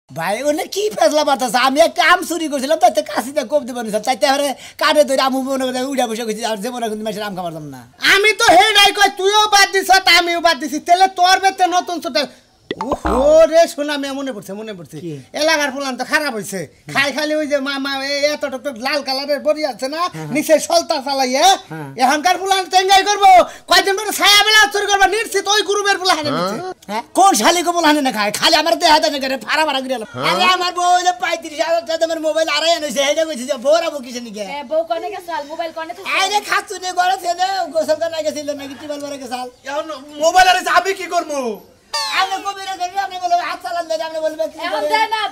ভাই ওনে কি ফেসলা বাতাছে আমি একটা আম চুরি করছিলাম তাতে কাশিতে কোপ দিব না চাইতে হারে কাটে ধরে আমু মনে করে উড়া বসে গেছি আর যে মনে কিন্তু মাসের আম খাবার না আমি তো হেডাই কই তুইও বাদ দিছ আমিও বাদ দিছি তেলে তোর বেতে নতুন ছোট ওরে শোনা আমি মনে পড়ছে এলাকার ফুলান তো খারাপ হইছে খাই খালি ওই যে মামা এত লাল কালারের বড়ি আছে না নিচে সলতা চালাইয়ে এখানকার ফুলান চেঙ্গাই করবো কয়দিন পরে ছায়া বেলা চুরি করবো নিশ্চিত ওই গ্রুপের ফুলা হানে নিচ্ছে কোন শালি কো বলহানে না খায় খালি আমার দেহ হাতে করে ফাড়া ফাড়া করে আরে আমার বউ 35,000 টাকা দামের মোবাইল আড়াই আনছে এইটা কইছে যে বউরা বউ কিসে নিকে বউ কোনে গেছাল মোবাইল কোনে তো আরে খাচ্ছু নে ঘরে ছেলে গোসল করে গেছিল নাকি টিবল ভরে গেছাল এখন মোবাইল আরে যাবি কি করবো আমি কবিরা করি আপনি বলবে হাত চালান দেন আপনি বলবে কি এখন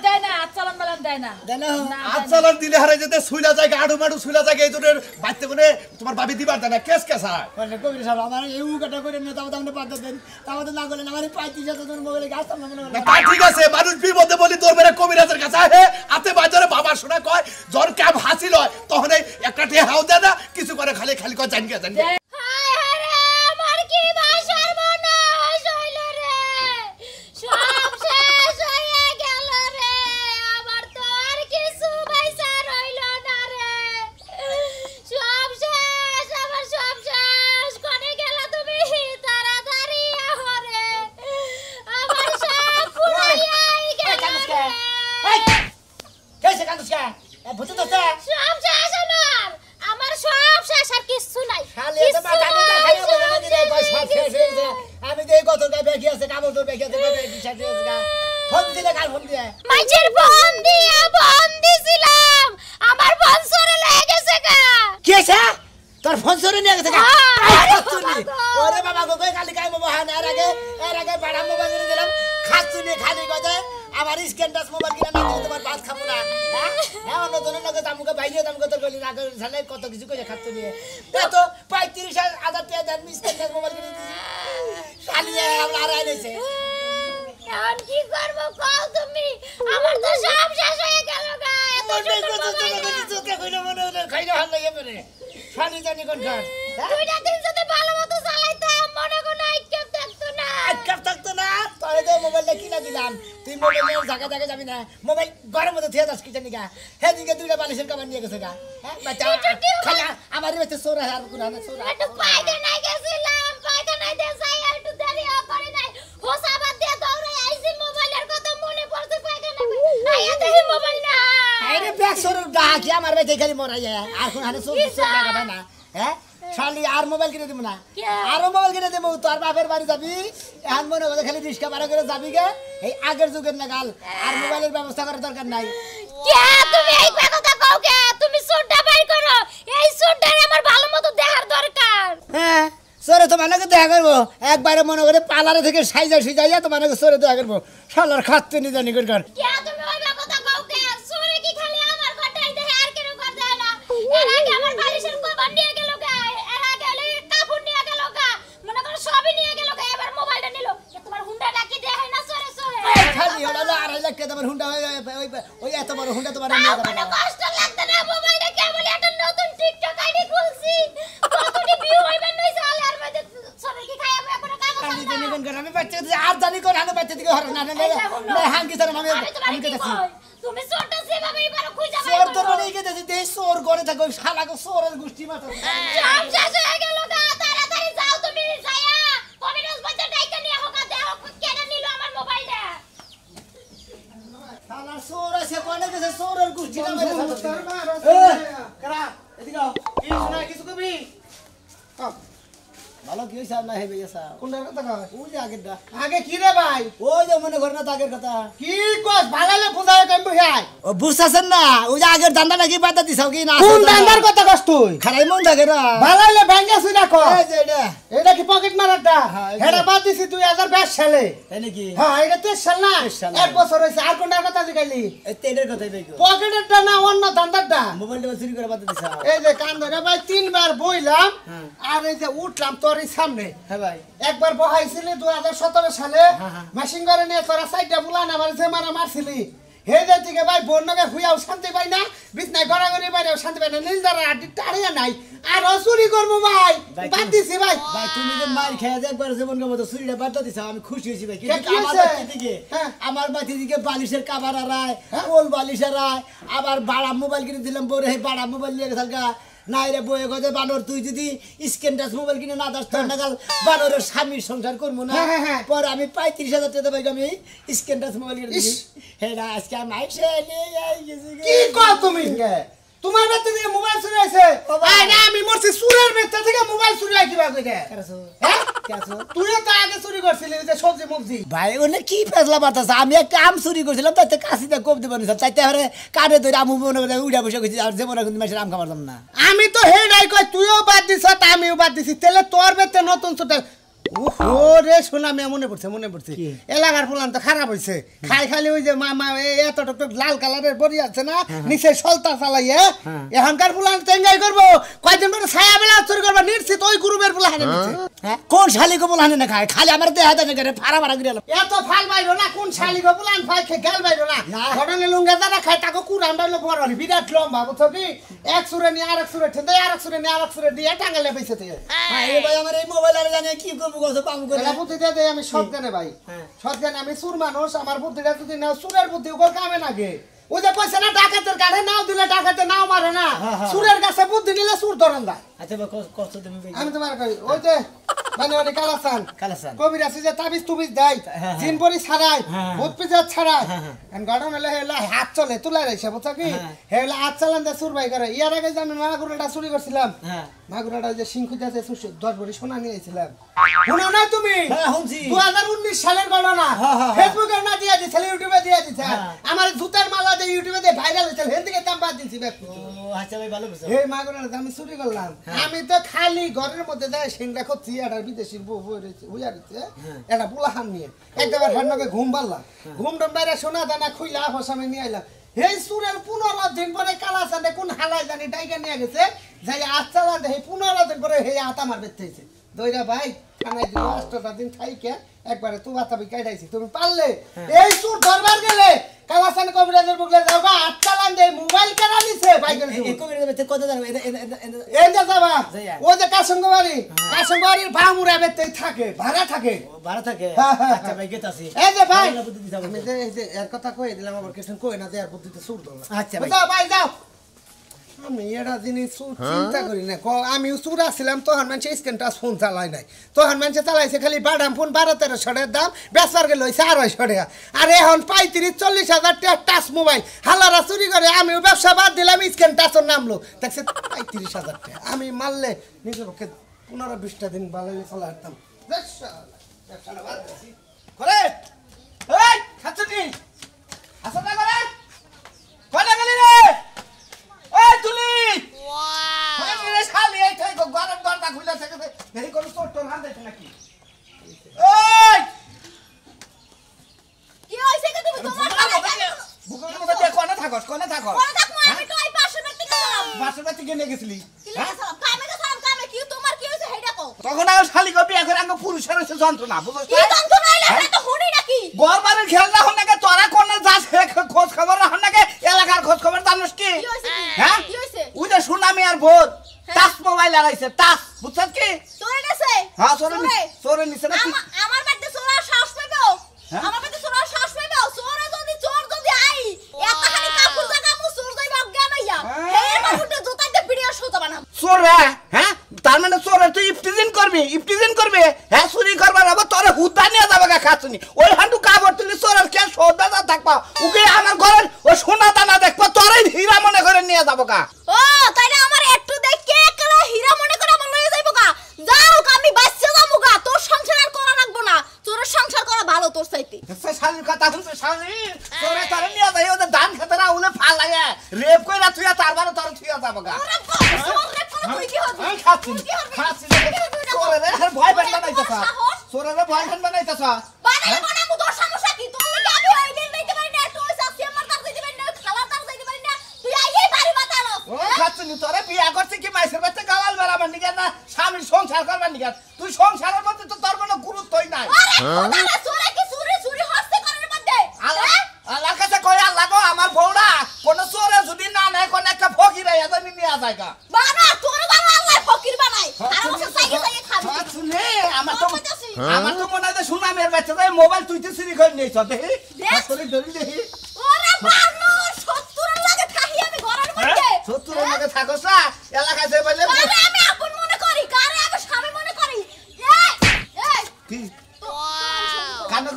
দেয় না হাত চালান বলেন দেয় না দেন হাত চালান দিলে হারে যেতে সুইলা যায় আড়ু মাড়ু সুইলা যায় এই তোর বাইতে করে তোমার ভাবি দিবার দেনা কেস হয় বলে কবিরা সাহেব আমার এই উকাটা করে নিয়ে তাও আপনি পাত দেন তাও তো না করলেন আমার 35,000 টাকার মোবাইলে গাছ সামনে মনে তা ঠিক আছে মানুষ বিপদে বলি তোর মেরে কবিরাজের কাছে আহে আতে বাজারে বাবা শোনা কয় জ্বর ক্যাব হাসিল হয় তখন এই একটা ঠে হাও দেয় না কিছু করে খালি খালি কয় জানি তোর ফোন সরে নিয়ে গেছে ওরে বাবা গো খালি কাই মোবাইল এর আগে বড় মোবাইল কিনে দিলাম খাচ্ছুনি খালি কথা আমার স্ক্রিন টাচ মোবাইল কিনে না দিলে তোমার ভাত খাবো না হ্যাঁ অন্য জনের লগে তামুকে বাইরে তামুকে তোর গলি রাগ ঝালে কত কিছু কইছে খাচ্ছুনি তো 35,000 টাকা দাম স্ক্রিন টাচ মোবাইল কিনে দিছি খালি আমরা আর আইছে এখন কি করব কও তুমি আমার তো সব শেষ হয়ে গেল গা এত সুন্দর কইলো মনে হলো খাইরা হাল লাগে পড়ে খালি জানি কোন খান দুইটা দিন যদি ভালো মতো চালাইতাম মনে কোনো আইকেপ থাকতো না তাহলে তো মোবাইলটা কিনা দিলাম তুই মোবাইলের জায়গা জায়গা যাবি না মোবাইল ঘরের মধ্যে থিয়ে যাস কিটা নিকা হেদিকে দুইটা বালিশের কামান নিয়ে গেছে গা হ্যাঁ বাচ্চা খালি আমার বাচ্চা সোরা আর কোন না সোরা একটু পায়খানায় গেছিলাম পায়খানায় দিয়ে যাই একটু দেরি করে নাই হোসাবাদ দিয়ে দৌড়ে আইছি মোবাইলের কথা মনে পড়ছে পায়খানায় আইয়া দেখি মোবাইল না আরে ব্যাগ সর ডাকি আমার বাচ্চা খালি মরা যায় আর কোন হানে সোর টাকা না হ্যাঁ শালি আর মোবাইল কিনে দিব না আর মোবাইল কিনে দেব তোর বাপের বাড়ি যাবি এখন মনে করে খালি রিস্কা ভাড়া করে যাবি গে এই আগের যুগের না গাল আর মোবাইলের ব্যবস্থা করার দরকার নাই কে তুমি এই কথা কও কে তুমি সুটটা বাই করো এই সুটটারে আমার ভালোমতো দেখার দরকার হ্যাঁ সরে তোমার নাকি দেখা করবো একবারে মনে করে পালারে থেকে সাইজা তোমার নাকি সরে দেখা করবো শালার খাচ্ছে নি জানি কর কে তুমি ওই কথা কও কে সরে কি খালি আমার ঘরটাই দেখে আর কেন ঘর দেয় না এর আগে আমার বালিশের কভার নিয়ে গেল গা এর আগে কাপড় নিয়ে গেল গা মনে করো সবই নিয়ে গেল গা এবার মোবাইলটা নিল তোমার হুন্ডা ডাকি দেয় না সরে খালি ওটা 2.5 লাখ টাকা তোমার হুন্ডা ওই এত বড় হুন্ডা তোমার নিয়ে যাবে না কষ্ট লাগতে না মোবাইলটা কেবল একটা নতুন টিকটক আইডি খুলছি কতটি ভিউ হইবে নই সালে আর মধ্যে সরে কি খাইবে এখন কাগজ খালি জানি কোন আমি বাচ্চা আর জানি কোন হানে বাচ্চা দিকে হরে না হাঙ্কি স্যার আমি কেটেছি তুমি সোরটা সেভাবে এবারে খুঁজে পাই সোর তো বলেই কেটেছি দেই সোর ঘরে থাকো শালাকে সোরের গোষ্ঠী মাথা সব শেষ হয়ে গেল গা তাড়াতাড়ি যাও তুমি যায়া কবিরাজ বাচ্চা ডাইকা নিয়ে হোকা দেও কেন নিল আমার মোবাইলটা শালা সোর আছে কোনে গেছে সোরের গোষ্ঠী না মেরে করা এদিকে কি শোনা কিছু কবি ভালো কি হইছে না হেবে এসা কোনটার কথা কয় ওই যে আগেরটা আগে কি রে ভাই ওই যে মনে কর না আগের কথা কি কস ভালালে বুঝায় কেন বহাই ও বুঝছাছেন না ওই যে আগের দান্দা নাকি বাদ দিছাও কি না কোন দান্দার কথা কস তুই খারাই মন থাকে না ভালালে ভাঙ্গা শুনা কর এই যে এটা কি পকেট মারাটা হ্যাঁ, হেডা বাদ দিছি 2022 সালে তাই নাকি হ্যাঁ এটা 23 সাল না 23 সাল। এক বছর হইছে আর কোনটার কথা জিগাইলি এই তেলের কথাই বেগো পকেটেরটা না অন্য দান্দারটা মোবাইলটা চুরি করে বাদ দিছাও এই যে কান ধরে ভাই তিনবার বইলাম হ্যাঁ। আর এই যে উঠলাম তোর সামনে হ্যাঁ ভাই একবার বহাইছিলি 2017 সালে হ্যাঁ, হ্যাঁ। মেশিন করে নিয়ে তোরা সাইডটা বুলান আমার যে মারা মারছিলি হে যাই থেকে ভাই বন্যকে হুইয়াও শান্তি পাই না বিছনায় গড়াগড়ি বাইরেও শান্তি পাই না নিলদার আড্ডি টাড়িয়া নাই আর চুরি করবো ভাই বাদ দিছি ভাই ভাই তুমি যে মার খেয়ে যে একবার জীবনকে মতো চুরিটা বাদ দিছো আমি খুশি হয়েছি ভাই কি কিন্তু আমার হয়েছে? বাড়ি দিকে হ্যাঁ। আমার বাড়ি দিকে বালিশের কাবার আড়ায় কোল বালিশের আড়ায় আবার বাড়া মোবাইল কিনে দিলাম বড় হে বাড়া মোবাইল নিয়ে গেছাল গা নাই রে বয়ে গজে বানর তুই যদি স্ক্রিন টাচ মোবাইল কিনে না দাস তোর নাগাল বানরের স্বামীর সংসার করবো না হ্যাঁ। পরে আমি 35,000 টাকা পাই আমি স্ক্রিন টাচ মোবাইল কিনে দিই হে না আজকে আমি আইসে নিয়ে গেছি কি কর তুমি তোমার বেতে থেকে মোবাইল চুরি হয়েছে আরে আমি মরছি চুরের বেতে থেকে মোবাইল চুরি হয় কিবা কইতে হ্যাঁ তুইও তো আগে চুরি করছিলি যে সবজি মুবজি ভাই ওনে কি ফেসলা বাতাস আমি একটা আম চুরি করছিলাম তাতে কাশিতে কোপ দিব না চাইতে হারে কাটে ধরে আমু মনে করে উড়া বসে গেছি আর যেমন এখন মাসের আম খাবার দাম না আমি তো হেডাই কই তুইও বাদ দিছ আমিও বাদ দিছি তাহলে তোর বেতে নতুন ছোটা ওহো রে শোনা আমি মনে পড়ছে এলাকার ফুলান তো খারাপ হইছে খালি ওই যে মামা এত লাল কালারের বড়ি আছে না নিচে সলতা চালাইয়ে এখনকার ফুলান তেঙ্গাই করবো কয়দিন পরে ছায়া বেলা চুরি করবো নিশ্চিত ওই গ্রুপের ফুলা হানে নিচ্ছে কোন শালি কো বলহানে না খায় খালি আমার দেহ হাতে করে ফাড়া ফাড়া করে এত ফাল বাইরো না কোন শালি গো ফুলান ফাই খে গাল বাইরো না ঘটনে লুঙ্গা যারা খায় তাকে কুরান বাইলো বড় বিরাট লম্বা বুঝছো কি এক সুরে নিয়ে আরেক সুরে ঠেদে আরেক সুরে নিয়ে আরেক সুরে দিয়ে টাঙ্গালে পয়সা থেকে এই ভাই আমার এই মোবাইল আর জানে কি করব কত কাম করে এলা বুদ্ধিটা দেই আমি সৎগানে ভাই সৎগানে আমি সুর মানুষ আমার বুদ্ধিটা যদি নাও সুরের বুদ্ধি ওর কামে লাগে ওই যে কইছে না ডাকাতের কাছে নাও দিলে ডাকাতে নাও মারে না সুরের কাছে বুদ্ধি নিলে সুর ধরন যায় আচ্ছা ভাই কষ্ট তুমি ভাই আমি তোমার কই ওই যে মানে ওই কালাসান কবির আছে যে তাবিজ তুবিজ দেয় জিন পরি ছাড়াই ভূত পিজাত ছাড়াই এন গড়ন হলে হেলা হাত চলে তুলা রাইছে বুঝছো কি হেলা হাত চালান দে সুর ভাই করে ইয়ার আগে যে আমি মাগুরাটা চুরি করছিলাম মাগুরাটা যে সিংখুজাতে 10 ভরি সোনা নিয়ে আইছিলাম শুনো না তুমি হ্যাঁ শুনছি 2019 সালের ঘটনা ফেসবুকে না দিয়া দিছিল ইউটিউবে দিয়া দিছে আমার জুতার মালা দিয়ে ইউটিউবে দিয়ে ভাইরাল হইছিল হেন থেকে দাম বাদ দিছি ব্যাক ও আচ্ছা ভাই ভালো বুঝছো এই মাগুরাটা আমি চুরি করলাম আমি তো খালি ঘরের মধ্যে যাই সিংড়া করছি আর বিদেশির বউ হইয়া রয়েছে একটা বুলাহান নিয়ে একবার হেনকে ঘুম পারলাম ঘুম টম বাইরে সোনা দানা খুইলা হসামে নিয়ে আইলাম এই সুরের 15 দিন পরে কালাসানে কোন হালাই জানি ডাইকা নিয়ে গেছে যাই আজ চালান এই 15 দিন পরে এই হাত আমার বেঁধে হয়েছে দইরা ভাই থানায় দিল 8টা দিন খাইকে একবারে তু বাতাবি কাটাইছি তুমি পারলে এই সুর দরবার গেলে কালাসানে কবিরাজের বুকলে যাও গা আজ চালান দে মোবাইল কেনা নিছে ভাই গেল এই কবির মধ্যে কত জানো এই যে যাবা ওই যে কাশঙ্গবাড়ির ভামুরা বেতে থাকে ভাড়া থাকে আচ্ছা ভাই গেতাছি এই যে ভাই আমি যে এই যে এর কথা কই দিলাম আবার কিছু কই না যে আর বুদ্ধিতে সুর দল আচ্ছা ভাই যাও ভাই যাও আমি এটা জিনিস চিন্তা করি না আমি সুর আসছিলাম তখন মানুষ স্ক্রিন টাচ ফোন চালাই নাই তখন মানুষ চালাইছে খালি বাদাম ফোন 12-13 দাম বেচবার গেল 250 টাকা আর এখন 35-40 হাজার টাকা টাচ মোবাইল হালারা চুরি করে আমিও ব্যবসা বাদ দিলাম স্ক্রিন টাচের নামলো দেখছে 35,000 টাকা আমি মারলে নিজের পক্ষে 15-20টা দিন ভালো চলা হাঁটতাম ব্যবসাটা বাদ দিছি করে এই খাচ্ছি আসল না করে কয়টা গেলি রে এই তুলি ওয়াও আমি রে শালি এই থাই গরম দরজা খুলে থাকে দেখি কোন চোট টোন হান দেছ নাকি এই কি হইছে কি তুমি তোমার বুকের মধ্যে কোনে থাকস কোনে থাকমু আমি তো এই পাশে ব্যক্তি গেলাম বাসা বাতি গেলে গেছিলি কি লাগছাম কামে কি তোমার কি হইছে হেডা কও তখন আর শালি গো বিয়া করে আঙ্গ পুরুষের হইছে যন্ত্রণা বুঝছস কি যন্ত্রণা আইলা এটা তো হুনি নাকি গরবারের খেলনা হন নাকি তোরা কোন যাস খোঁজ খবর হন নাকি এলাকার খোঁজ খবর জানোস কি কি হইছে হ্যাঁ কি হইছে ওই যে সুনামি আর ভোট টাচ মোবাইল লাগাইছে টাচ বুঝছস কি চোরে গেছে হ্যাঁ চোরে নিছে না আমার বাড়িতে চোরার সাহস পাইবো আমার বাড়িতে চোরার সাহস পাইবো চোর যদি আই এত খালি কাপড় জায়গা মু চোর যাইবা অজ্ঞান হইয়া এই বাবুটা জোতাইতে ভিডিও সোজা বানাম চোর হ্যাঁ তার মানে চোর তুই ইফতিজিন করবি হ্যাঁ চুরি করবার আবার তোরে হুদা নিয়ে যাবে গা খাচ্ছনি ওই হান্ডু কাপড় তুলি চোরের কে সৌদা থাকবা ওকে আমার ঘরের ওই সোনা দানা দেখবা তোরে হীরা মনে করে নিয়ে যাবো গা ও তাইলে আমার একটু দেখে একলা হীরা মনে করে আমার লয়ে যাইবো গা যাও আমি বাচ্চা যাবো গা তোর সংসার আর করা লাগবো না তোর সংসার করা ভালো তোর চাইতে শালির কথা শুনছে শালি তোরে তোরে নিয়ে যাই ওদের ধান খেতে না উলে ফালাইয়া রেপ কইরা তুই তারবারে তোর থুইয়া যাবো গা ওরে বাবা রে কোন তুই কি হবি আমি খাচ্ছি তোরে রে ভয় পেন বানাইতাছ তোরে রে ভয় পেন বানাইতাছ বানাই কোন আমু তোর সমস্যা কি তোর লাগি আমি ওই দিন দিতে পারি না তুই সাথে আমার কাছে দিতে পারি না খালা তার দিতে পারি না তুই আইই বাড়ি বাতালো ও খাচ্ছি তোরে বিয়া করছিস কি মাইসের বাচ্চা গাওয়াল বেড়াবার নিকে না স্বামীর সংসার করবার নিকে তুই সংসারের মধ্যে তো তোর কোনো গুরুত্বই নাই আরে তোরা চোরে কি চুরি হস্তে করার মধ্যে আল্লাহ কাছে কই আল্লাহ গো কোন চোরে যদি না নেয় কোন একটা ফকির আইয়া তো নিয়ে যায়গা বাবা তোর বাবা আল্লাহ ফকির বানাই আর বছর সাইকে সাইকে খাবি শুনে আমার তো মনে হয় সুনামের বাচ্চা তাই মোবাইল তুইতে চুরি করে নিয়েছ দেখি ধরি দেখি ওরে বানর 70 লাগে থাকি আমি ঘরের মধ্যে 70 লাগে থাকস না এলাকায় যে বলে আরে আমি আপন মনে করি কারে আমি স্বামী মনে করি এই কি তো কানে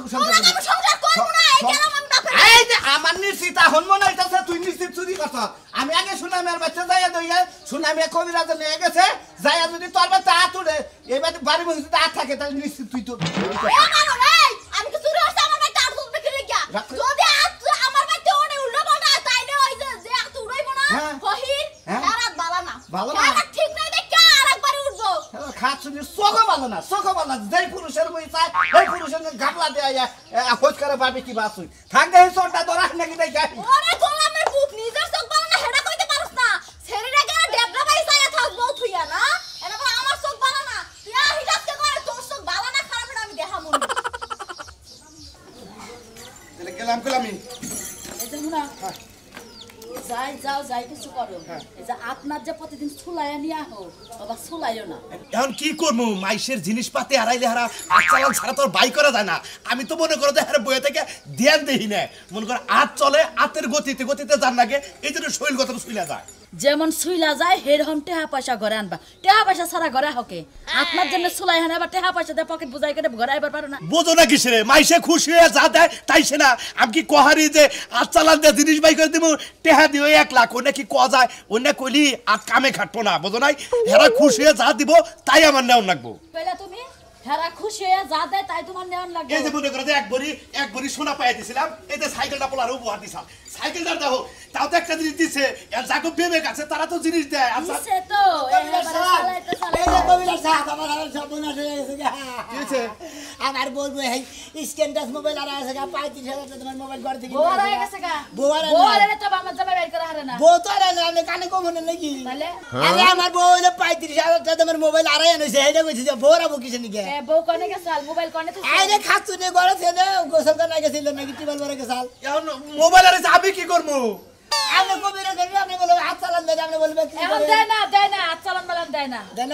সংসার করব না এই গেলাম আমি বাপের এই যে আমার নিশ্চিত এখন মনে হইতাছে তুই নিশ্চিত চুরি করছ আমি আগে সুনামের বাচ্চা যাইয়া দইয়া সুনামে কবিরাজ নিয়ে গেছে যাইয়া যদি তোর বাচ্চা হাত উড়ে এবার বাড়ি বসে যদি হাত থাকে তাহলে নিশ্চিত তুই তো এ বানর এই আমি কি চুরি হইছে আমার ভাই তার দুধ বিক্রি গিয়া যদি আমার ভাই তো ওনে উল্টো বনা তাইলে ওই যে এত উড়াইব না ফহির হারাত বালা না ঠিক নাই দেখা আরেকবার উঠবো খাচ্ছি চোখও ভালো না যেই পুরুষের বই চায় ওই পুরুষের গাবলা দেয়া খোঁজ করে পাবি কি বাসুই থাক দে চোরটা ধরা নাকি দেখি ওরে গোলামের বুক নিজের চোখ বালা না হেডা কইতে পারছ না ছেড়িটা গেলে ডেবলা বাই চাইয়া থাকবো থুইয়া না এনা বলে আমার চোখ বালা না তুই আর হিসাবকে করে তোর চোখ বালা না খারাপ আমি দেখামু তাহলে গেলাম কলামি এই যে মুনা যাই কিছু করো এই যে আপনার যে প্রতিদিন ছুলাইয়া নিয়া হো বাবা ছুলাইও না এখন কি করবো মাইসের জিনিসপাতি হারাইলে হারা চালান ছাড়া তোর বাই করা যায় না আমি তো মনে করো যে হারে বইয়ে থেকে ধ্যান দেই না মনে করো আত চলে আতের গতিতে যান লাগে এই জন্য শরীর গত শুইলা যায় যেমন ছুইলা যায় সেরকম টেহা পয়সা ঘরে আনবা টেহা পয়সা ছাড়া ঘরে হকে আপনার জন্য ছুলাই হানে আবার টেহা পয়সা দিয়ে পকেট বুঝাই করে ঘরে আইবার পারো না বোঝো না কিসে রে মাইসে খুশি হয়ে যা দেয় তাই সে না আমি কি কহারি যে আত চালান দিয়ে জিনিস বাই করে দিব টেহা দিয়ে 1 লাখ ওনে কি কয়া যায় ওনে কইলি আত কামে খাটবো না বোঝো নাই হেরা খুশি হয়ে যা দিব তাই আমার নেওয়া লাগবো কইলা তুমি হেরা খুশি হয়ে যা দেয় তাই তোমার নেওয়ান লাগবে এই যে মনে করো যে এক বড়ি সোনা পাইয়া দিছিলাম এই যে সাইকেলটা পোলার উপহার দিছাম সাইকেলটা দেখো তাও তো একটা জিনিস দিছে আর যাকে বিবেক আছে তারা তো জিনিস দেয় আচ্ছা দিছে তো চালাইতে এই যে কবিরাজ সাহেব আমার সব বোনা হয়ে গেছে কি হইছে আমার বলবো এই স্ক্যান টাচ মোবাইল আর আছে গা 35,000 তোমার মোবাইল ঘর থেকে বোয়ার হয়ে গেছে গা বোয়ার বোয়ারে তো আমার জামাই বের করে হারে না বউ তো আর আমি কানে কম হনে নাকি তাহলে আরে আমার বউ হইলো 35,000 তোমার মোবাইল আর আনছে এইটা কইছে যে বউরা বউ কিছে নিকে এ বউ কোনে গেছে আর মোবাইল কোনে তো আরে খাচ্ছু নে ঘরে ছেলে গোসল করে গেছিল নাকি টিবল ভরে গেছাল এখন মোবাইল আর আমি কি করবো আমি কবিরা করি আপনি বলো হাত চালান দেন আপনি বলবেন কি এখন করে দেয় না আচ্ছালান বালান দেয় না দেন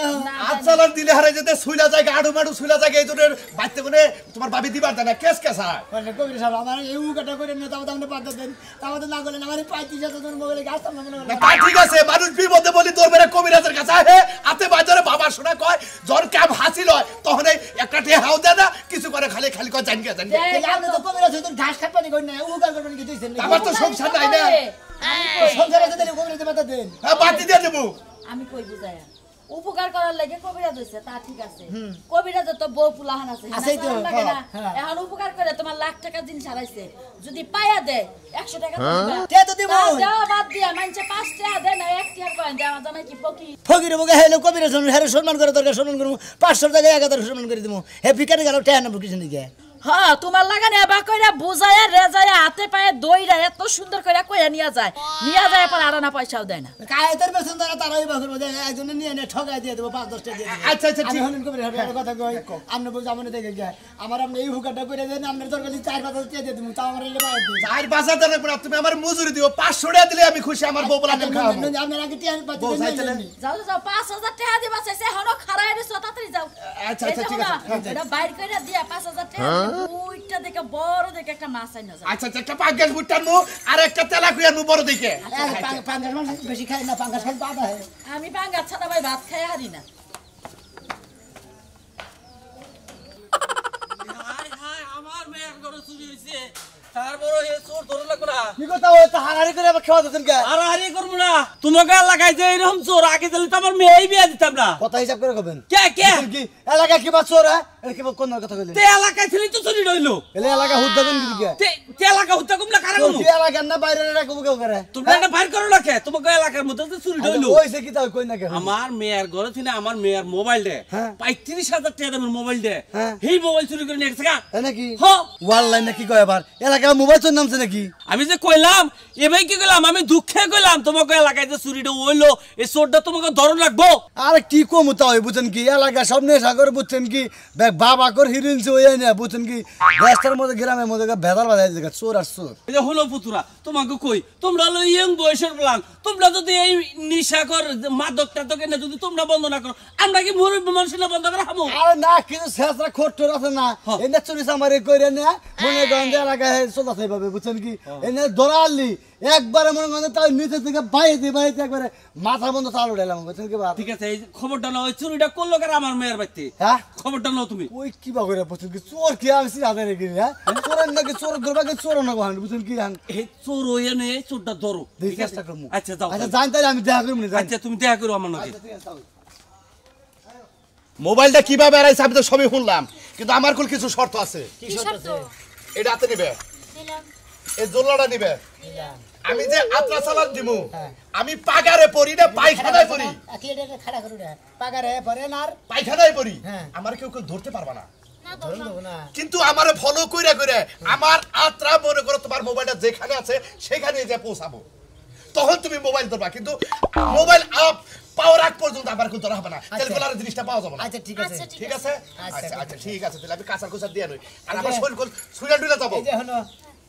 আজ চালান দিলে হারে যেতে শুইলা যায় আড়ু মাড়ু শুইলা যায় এই জনের বাইতে কোনে তোমার ভাবি দিবার দেয় না কেস হয় মানে কবিরা সাহেব আমার এই উগাটা করে নিয়ে তাও আপনি বাদ দেন তাও না করলেন আমার 35,000 তোমার মোবাইলে গাছ সামনে মনে না তা ঠিক আছে মানুষ বিপদে বলি তোর মেরে কবিরাজের কাছে আহে আতে বাজারে বাবা শোনা কয় জন কাম হাসিল হয় তখন এই একটা ঠে হাও দেয় না কিছু করে খালি কয় জানি গেছেন আপনি তো কবিরা সাহেব ঘাস কাটপানি করেন না উগা করবেন কি দিছেন আমার তো সংসার নাই না সংসার আছে তাহলে কবিরা দিতে দেন হ্যাঁ বাতি দিয়ে দেবো আমি কই বুঝায়া উপকার করার লাগে কবিরাজ হইছে তা ঠিক আছে কবিরাজ তো বউ পুলাহান আছে আছেই তো, লাগে না হ্যাঁ। এখন উপকার করে তোমার লাখ টাকা জিনিস হারাইছে যদি পায়া দেয় 100 টাকা দিবা তে তো দিব তা দেওয়া বাদ দিয়া মানছে 5 টাকা দেয় না 1 টাকা কয় দেওয়া জামাই কি পকি ফকির মুখে হেলো কবিরা শুনুন হেরে সম্মান করে দরকার সম্মান করবো 500 টাকা 1000 সম্মান করে দিব হে ভিকারি গেল টেয়া না কিছু নিকে হ্যাঁ তোমার লাগানে এবার কইরা বুঝায়া রেজায়া হাতে পায়ে দইরা এত সুন্দর কইরা কইয়া নিয়া যায় পর আড়ানা পয়সাও দেয় না কায়েতের বেতন তারা তারাই বাকুর মধ্যে একজনে নিয়ে নে ঠকাই দিয়ে দেবো 5-10 টাকা দিয়ে দেবো আচ্ছা আমি ঠিক হলেন কবির হবে কথা কই আপনি বলছো আমনে দেখে যায় আমার আপনি এই হুকাটা করে দেন আপনার তরকারি 4-5 টাকা দিয়ে দেবো তাও আমার এলে বাইরে দিই চার বাজার দেন পর তুমি আমার মজুরি দিও 500 টাকা দিলে আমি খুশি আমার বউ বলা খাওয়াবো আপনার আগে টিয়া পাচ্ছি বউ চাইতেলে? যাও 5000 টাকা দিবা চাইছে হনো খারাই রে তাড়াতাড়ি যাও আচ্ছা, ঠিক আছে। এটা বাইর কইরা দিয়া 5000 টাকা ওইটা দেখে বড় দেখে একটা মাছ আইনা যাও আচ্ছা একটা পাঙ্গাস বুটটার মু আর একটা তেলা কুইয়ার মু বড় দিকে পাঙ্গাস মাছ বেশি খাই না পাঙ্গাস খাই বাদ হয় আমি পাঙ্গা ছাড়া ভাই ভাত খাই হারি না আমার মেয়ের ঘরে চুরি হয়েছে তারপরে এ চোর ধরে লাগবে না কি কথা ওই তো হারারি করে আবার খাওয়া দিতেন কে আর হারিয়ে করবো না তোমাকে এলাকায় যে এরকম চোর আগে দিলে তো আমার মেয়েই বিয়ে দিতাম না কথা হিসাব করে কবেন কে কে কি এলাকা কি বাদ চোর এটা কি কোন কথা কইলেন তে এলাকায় ছিলি তো চুরি রইলো এলে এলাকা হুদ্দা কোন দিকে তে এলাকা হত্যা কমলা কারা কমু কি এলাকা না বাইরে রাখবো কেউ করে তোমরা এটা বাইর করো না কে তোমাকে এলাকার মধ্যে তো চুরি রইলো ওইছে কি তাও কই না কে আমার মেয়ের ঘরে ছিল আমার মেয়ের মোবাইল দে হ্যাঁ। 35,000 টাকা দামের মোবাইল দে হ্যাঁ। এই মোবাইল চুরি করে নিয়ে গেছে গা তাই নাকি হ ওয়াল্লাই নাকি কয় আবার এলাকা মোবাইল চোর নামছে নাকি আমি যে কইলাম এবাই কি কইলাম আমি দুঃখে কইলাম তোমাকে এলাকায় যে চুরিটা হইলো এই চোরটা তোমাকে ধরন রাখবো আরে কি কম তা হয় বুঝছেন কি এলাকা সামনে সাগর বুঝছেন কি বাবা কর হিরোইন সে ওই না বুঝছেন কি দেশটার মধ্যে গ্রামের মধ্যে ভেদাল বাজাই দিকে চোর আর চোর এই যে হলো পুতুরা তোমাকে কই তোমরা হলো ইয়ং বয়সের প্লান তোমরা যদি এই নিশাকর মাদক টাদক এনে যদি তোমরা বন্ধ না করো আমরা কি মুরব্বী মানুষ না বন্ধ করে হামো আরে না কিছু শেষরা খোট্টর আছে না এনে চুরি সামারি কইরে না মনে গঞ্জে লাগায় চলতে পাবে বুঝছেন কি এনে দরালি একবারে মনে গঞ্জে তাই নিচে থেকে বাইতে একবারে মাথা বন্ধ চালু উঠাইলাম বুঝছেন কি বাপ ঠিক আছে এই খবরটা নাও ওই চুরিটা করলো কার আমার মেয়ের বাড়িতে হ্যাঁ খবরটা নাও তুমি ওই কি বা করে বুঝছেন কি চোর কি আমি সিরাতে রেখে হ্যাঁ চোরের নাকি চোর ধরবাকে চোর না গহান বুঝছেন কি হান এই চোর হইয়া নে এই চোরটা ধরো দেখি চেষ্টা করমু আচ্ছা যাও আচ্ছা জান তাই আমি দেখা করব না জান আচ্ছা তুমি দেখা করো আমার নাকি মোবাইলটা কিভাবে হারাইছে আমি তো সবই শুনলাম কিন্তু আমার কোন কিছু শর্ত আছে কি শর্ত আছে এটা হাতে নিবে দিলাম এই জোল্লাটা নিবে দিলাম আমি যে আত্রা চালান দিমু আমি পাগারে পড়ি না পায়খানায় পড়ি কি এটা খাড়া করু রে পাগারে পরে না আর পায়খানায় পড়ি হ্যাঁ। আমার কেউ ধরতে পারবা না না ধরুন ধরলাম দেবো না কিন্তু আমারে ফলো কইরা কইরা আমার আত্রা মনে করো তোমার মোবাইলটা যেখানে আছে সেখানে যে পৌঁছাবো তখন তুমি মোবাইল ধরবা কিন্তু মোবাইল আপ পাওয়ার আগ পর্যন্ত আমার কেউ ধরা হবে না তেলকলার জিনিসটা পাওয়া যাবে না আচ্ছা ঠিক আছে আচ্ছা, ঠিক আছে আচ্ছা, আচ্ছা আচ্ছা ঠিক আছে তাহলে আমি কাঁচা কুচা দিয়ে নই আর এই আমার যে- শরীর কোন সুইলা টুইলা যাবো এই যে হলো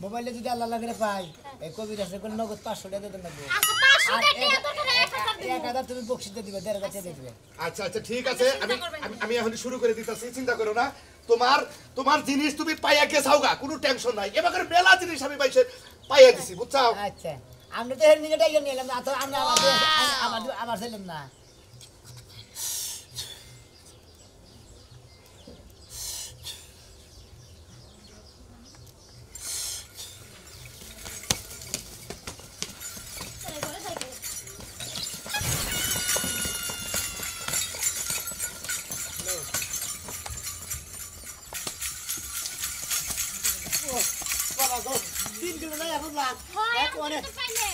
মোবাইলে যদি আল্লাহ লাগে পাই এই কবির আছে কোন নগদ 500 টাকা দিতে লাগবে আচ্ছা 500 টাকা দিয়ে তো করে 1000 দিব 1000 তুমি বকশিশ দিয়ে দিবে 1500 টাকা দিবে আচ্ছা আচ্ছা ঠিক আছে আমি এখন শুরু করে দিতেছি চিন্তা করো না তোমার জিনিস তুমি পাইয়া কে চাওগা কোনো টেনশন নাই এবারে মেলা জিনিস আমি পাইছে পাইয়া দিছি বুঝছাও আচ্ছা আমরা তো এর নিকে টাইগার নিলাম না তো আমরা আমার ছিলাম না বাবা গো 3 কিলো না এখন না হয় আমি তো পাইলে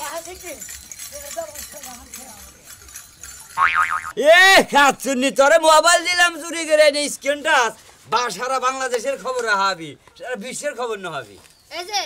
এ খাচ্ছুনি তোরে মোবাইল দিলাম চুরি করে নি স্ক্রিন টাচ বা সারা বাংলাদেশের খবর হাবি সারা বিশ্বের খবর না হাবি এই যে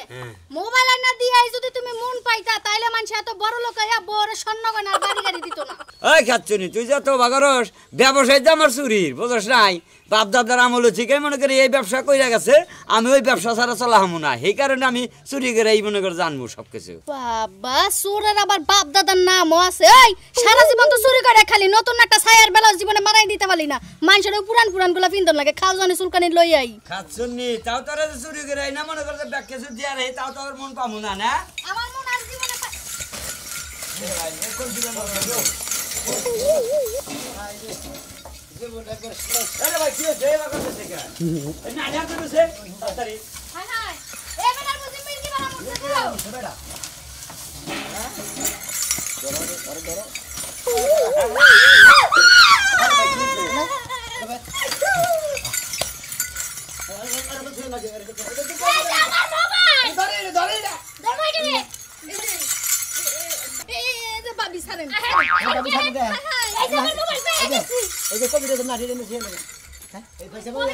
মোবাইল আইনা দিয়ে যদি তুমি মন পাইতা তাইলে মানুষ এত বড় লোক হইয়া বড় স্বর্ণ গয়না আর বাড়ি গাড়ি দিত না ওই খাচ্ছুনি তুই যত বাগরস ব্যবসায় যে আমার চুরির বুঝছ নাই বাপ দাদার আমল ঠিকই মনে করি এই ব্যবসা কইরা গেছে আমি ওই ব্যবসা ছাড়া চলা হামু না সেই কারণে আমি চুরি করে এই মনে করে জানবো সবকিছু বাবা চোরের আবার বাপ দাদার নামও আছে এই সারা জীবন তো চুরি করে খালি নতুন একটা ছায়ার বেলা জীবনে মারাই দিতে পারি না মানুষের পুরান পুরান গুলা পিন্দন লাগে খাও জানি চুলকানি লই আই খাচ্ছুনি তাও তোরা যে চুরি করে না মনে করে ব্যাগ কিছু দিয়া রে তাও তোর মন পামু না না আমার মন আর জীবনে আরে ভাই কি হইছে এবার কথা থেকে না না করছে তাড়াতাড়ি হায় হায় এ বেটার বুঝি মির্গি বানা মুছে দাও বাবি সারেন এই যে কবির আছে না রে নিয়ে নেবে হ্যাঁ এই পয়সা বল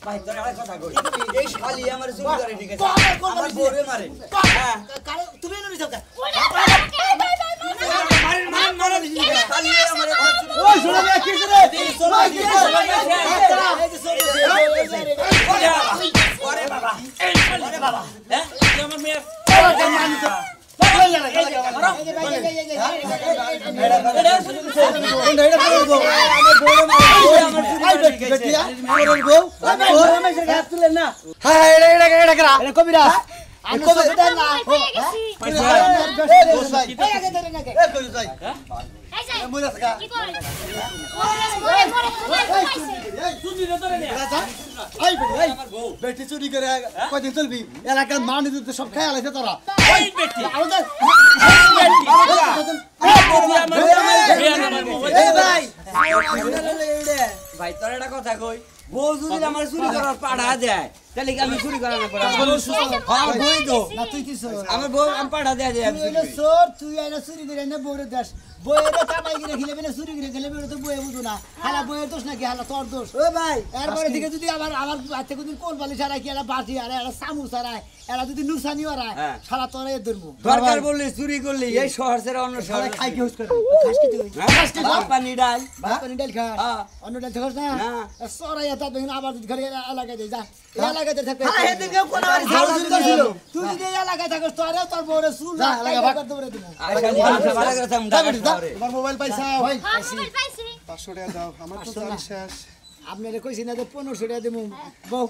ভাই তোর আর কথা কই এই শালি আমার চুরি করে ঠিক আছে আমার বউরে মারে হ্যাঁ তুমি এনে নিছো কা মারেন মারেন দিছি শালি আমার ওই শোনা না কি করে ওরে বাবা ওরে বাবা হ্যাঁ আমার মেয়ে কবিরা আমি কবিরা না কি করে ওরে মরে বেটি চুরি করে কদিন চলবি এলাকার মানুষ সব খেয়াল আছে তোরা এই বেটি আমাদের আমার মোবাইল ভাই ভাই তোর একটা কথা কই বউ যদি আমার চুরি করার পাড়া দেয় তাহলে কি আমি চুরি করা না করা হ্যাঁ বই তো না তুই কি চোর আমার বউ আমি পাড়া দেয় দেয় তুই হইলো চোর তুই আইনা চুরি করে এনে বউরে দেশ বউরে কামাই করে খেলে না চুরি করে খেলে তো বউয়ে বুঝো না হালা বউয়ের দোষ নাকি হালা তোর দোষ ও ভাই এরপরে থেকে যদি আমার বাচ্চা কোনদিন কোন বালি ছাড়াই কি এরা বাটি আর এরা সামু ছাড়াই এরা যদি নুসানি ওরাই হ্যাঁ। সারা তোরা এ ধরবো দরকার বললি চুরি করলি এই শহর ছেড়ে অন্য শহরে খাই কি হুস করে খাস কি তুই ভাত পানি ডাল ভাত পানি ডাল খা হ্যাঁ। অন্য ডাল খাস না না। সরাই এটা দেখুন আবার যদি ঘরে এলাকায় যাই যা এলাকায় থাকবে হ্যাঁ এদিকে কোন বাড়ি তুই ঝাড়ু দিতে ছিল তুই যদি এই এলাকায় থাকিস তোরে তোর বউরে চুল যা, এলাকা ভাগ। দৌড়ে দিব আজকাল মানুষ ভালো করে থাম ঢাকা শহরে তোমার মোবাইল পাইছাও হ্যাঁ মোবাইল পাইছি 500 টাকা দাও আমার তো জানি শেষ আপনারে কইছি না যে 1500 টাকা দেবো বউ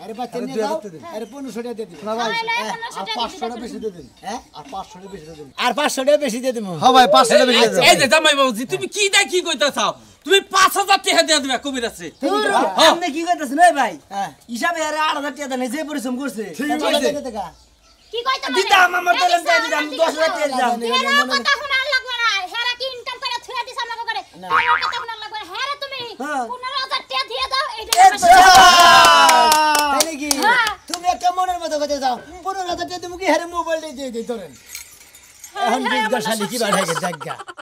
আরে বাচ্চা নিয়ে যাও আরে 1500 টাকা দিয়ে দিবো আর 500 টাকা বেশি দিয়ে দিন হ্যাঁ আর 500 টাকা বেশি দিয়ে দিন আর 500 টাকা বেশি দিয়ে দেবো হ্যাঁ ভাই 500 টাকা বেশি দিয়ে দিন এই যে জামাই বাবুজি তুমি কি দা কি কইতা চাও তুমি 5000 টাকা দিয়ে দিবে কবির আছে আপনি কি কইতাছেন এই ভাই হিসাবে আরে 8000 টাকা দেন যে পরিশ্রম করছে কি কইতে দিতাম আমার তেলেন দিয়ে দিতাম 10000 টাকা দিতাম এরা কথা শোনার লাগবে না হেরা কি ইনকাম করে থুয়া দিছ আমাকে করে তোমার কথা শোনার লাগবে না হেরা তুমি 15000 টাকা দিয়ে দাও এইটা তাই নাকি তুমি একটা মনের মতো কথা যাও 15000 টাকা তুমি কি হারে মোবাইল দিয়ে দিই তোরেন এখন জিজ্ঞাসা লিখি বাড়াই গে জায়গা